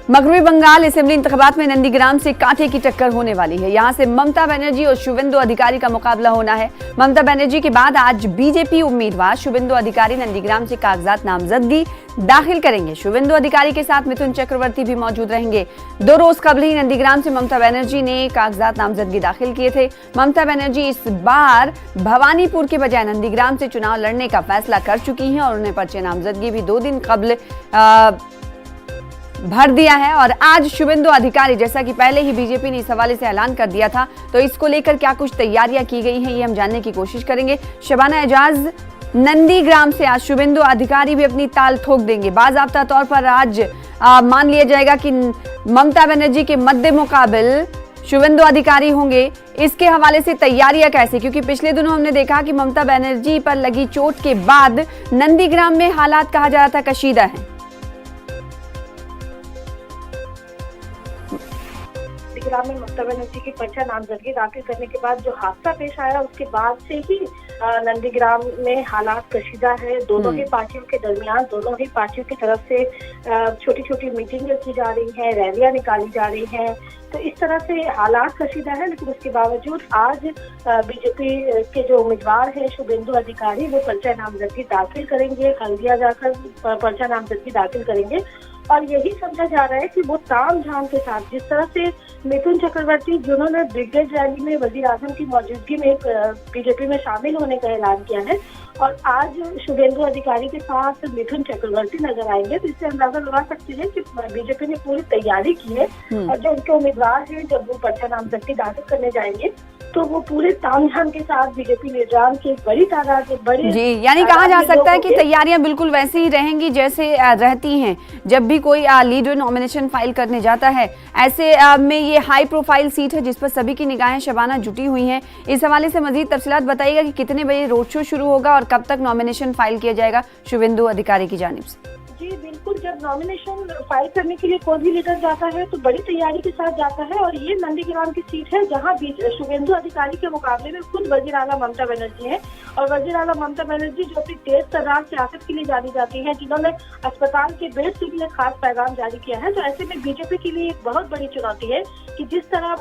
मगरबी बंगाल असेंबली इंतखाबात में नंदीग्राम से कांटे की टक्कर होने वाली है। यहां से ममता बनर्जी और शुवेंदु अधिकारी का मुकाबला होना है। ममता बनर्जी के बाद आज बीजेपी उम्मीदवार शुवेंदु अधिकारी नंदीग्राम से कागजात नामजदगी दाखिल करेंगे। शुवेंदु अधिकारी के साथ मिथुन चक्रवर्ती भी मौजूद रहेंगे। 2 रोज कबल ही नंदीग्राम से ममता बनर्जी ने कागजात नामजदगी दाखिल किए थे। ममता बनर्जी इस बार भवानीपुर के बजाय नंदीग्राम से चुनाव लड़ने का फैसला कर चुकी हैं और उन्हें पर्चे नामजदगी भी 2 दिन कबल भर दिया है। और आज शुवेंदु अधिकारी, जैसा कि पहले ही बीजेपी ने इस हवाले से ऐलान कर दिया था, तो इसको लेकर क्या कुछ तैयारियां की गई हैं ये हम जानने की कोशिश करेंगे। शबाना एजाज, नंदीग्राम से आज शुवेंदु अधिकारी भी अपनी ताल ठोक देंगे। बाज़ाब्ता तौर पर आज मान लिया जाएगा कि ममता बनर्जी के मद्दे मुकाबिल शुवेंदु अधिकारी होंगे। इसके हवाले से तैयारियां कैसे, क्योंकि पिछले दिनों हमने देखा कि ममता बनर्जी पर लगी चोट के बाद नंदीग्राम में हालात कहा जा रहा था कशीदा है। नंदीग्राम में ममता बनर्जी की पर्चा नामजदगी दाखिल करने के बाद जो हादसा पेश आया, उसके बाद से ही नंदीग्राम में हालात कशीदा है। दोनों ही पार्टियों के दरमियान, दोनों ही पार्टियों की तरफ से छोटी छोटी मीटिंगें की जा रही हैं, रैलियां निकाली जा रही हैं। तो इस तरह से हालात कशीदा है, लेकिन उसके बावजूद आज बीजेपी के जो उम्मीदवार हैं शुवेंदु अधिकारी, वो पर्चा नामजदगी दाखिल करेंगे। हल्दिया जाकर पर्चा नामजदगी दाखिल करेंगे और यही समझा जा रहा है कि वो ताम झाम के साथ, जिस तरह से मिथुन चक्रवर्ती जिन्होंने ब्रिगेड रैली में वजीर आजम की मौजूदगी में बीजेपी में शामिल होने का ऐलान किया है, और आज शुवेंदु अधिकारी के साथ मिथुन चक्रवर्ती नजर आएंगे, तो इससे अंदाजा लगा सकते हैं कि बीजेपी ने पूरी तैयारी की है। और जो उनके उम्मीदवार हैं, जब वो पर्चा नामजदगी दाखिल करने जाएंगे तो वो पूरे तामझाम के साथ बीजेपी निजाम की बड़ी तादाद बड़ी जी, यानी कहा जा सकता है कि तैयारियां बिल्कुल वैसे ही रहेंगी जैसे रहती हैं जब भी कोई लीडर नॉमिनेशन फाइल करने जाता है। ऐसे में ये हाई प्रोफाइल सीट है जिस पर सभी की निगाहें शबाना जुटी हुई हैं। इस हवाले से मजीद तफसीलात बताइएगा कि कितने बजे रोड शो शुरू होगा और कब तक नॉमिनेशन फाइल किया जाएगा शुवेंदु अधिकारी की जानिब से। जी बिल्कुल, जब नॉमिनेशन फाइल करने के लिए कोई भी लीडर जाता है तो बड़ी तैयारी के साथ जाता है, और ये नंदीग्राम की सीट है जहां शुवेंदु अधिकारी के मुकाबले में खुद वजीर आला ममता बनर्जी है। और वजीर आला ममता बनर्जी जो अपनी तेज तर्रार सियासत के लिए जानी जाती है, जिन्होंने अस्पताल के बेड से भी एक खास पैगाम जारी किया है, तो ऐसे में बीजेपी के लिए एक बहुत बड़ी चुनौती है कि जिस तरह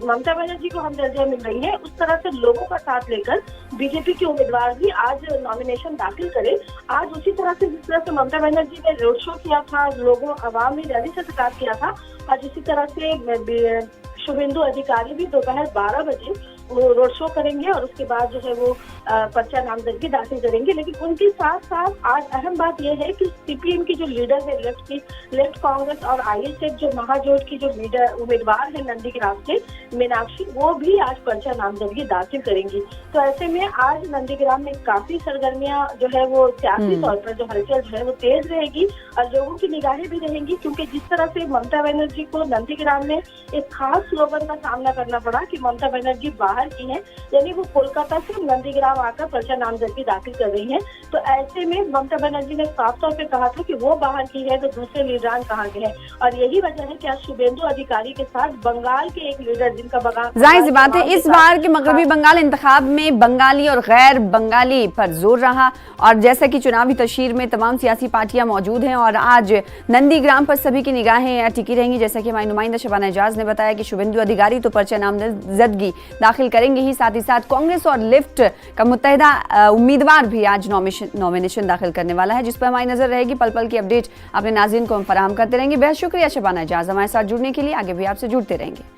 ममता बनर्जी को हमदर्दियां मिल रही है, उस तरह से लोगों का साथ लेकर बीजेपी के उम्मीदवार भी आज नॉमिनेशन दाखिल करे। आज उसी तरह से जिस तरह से ममता बनर्जी ने रोड शो किया था, लोगों अवाम में रैली से खिताब किया था, आज इसी तरह से शुवेंदु अधिकारी भी दोपहर 12 बजे वो रोड शो करेंगे और उसके बाद जो है वो पर्चा नामजदगी दाखिल करेंगे। लेकिन उनके साथ साथ आज अहम बात यह है कि सीपीएम की जो लीडर है, लेफ्ट कांग्रेस और आईएसएफ जो महाजोट की जो लीडर उम्मीदवार है नंदीग्राम से, मीनाक्षी, वो भी आज पर्चा नामजदगी दाखिल करेंगी। तो ऐसे में आज नंदीग्राम में काफी सरगर्मियां जो है वो सियासी तौर पर जो हलचल जो है वो तेज रहेगी और लोगों की निगाहें भी रहेंगी, क्योंकि जिस तरह से ममता बनर्जी को नंदीग्राम में एक खास स्लोगन का सामना करना पड़ा कि ममता बनर्जी बाहर की है, यानी वो कोलकाता से नंदीग्राम आकर पर्चा नामजदगी दाखिल कर रही है। तो ऐसे में ममता बनर्जी ने साफ तौर पे कहा था कि वो बाहर की है तो दूसरे लीडरान कहाँ के हैं, और यही वजह है कि आज शुवेंदु अधिकारी के साथ बंगाल के एक लीडर, जिनका जाहिर सी बात है इस बार के मगरबी बंगाल इंतखाब में बंगाली और गैर बंगाली पर जोर रहा, और जैसा कि चुनावी तशहीर में तमाम सियासी पार्टियां मौजूद हैं और आज नंदीग्राम पर सभी की निगाहें टिकी रहेंगी। जैसा कि हमारी नुमाइंदा शबाना एजाज ने बताया कि शुवेंदु अधिकारी तो पर्चा नामजदगी दाखिल करेंगे ही, साथ ही साथ कांग्रेस और लेफ्ट का मुत्तहिदा उम्मीदवार भी आज नॉमिनेशन दाखिल करने वाला है, जिस पर हमारी नजर रहेगी। पल पल की अपडेट अपने नाज़रीन को हम फराहम करते रहेंगे। बेहद शुक्रिया शबाना एजाज, हमारे साथ जुड़ने के लिए। आगे भी आपसे जुड़ते रहेंगे।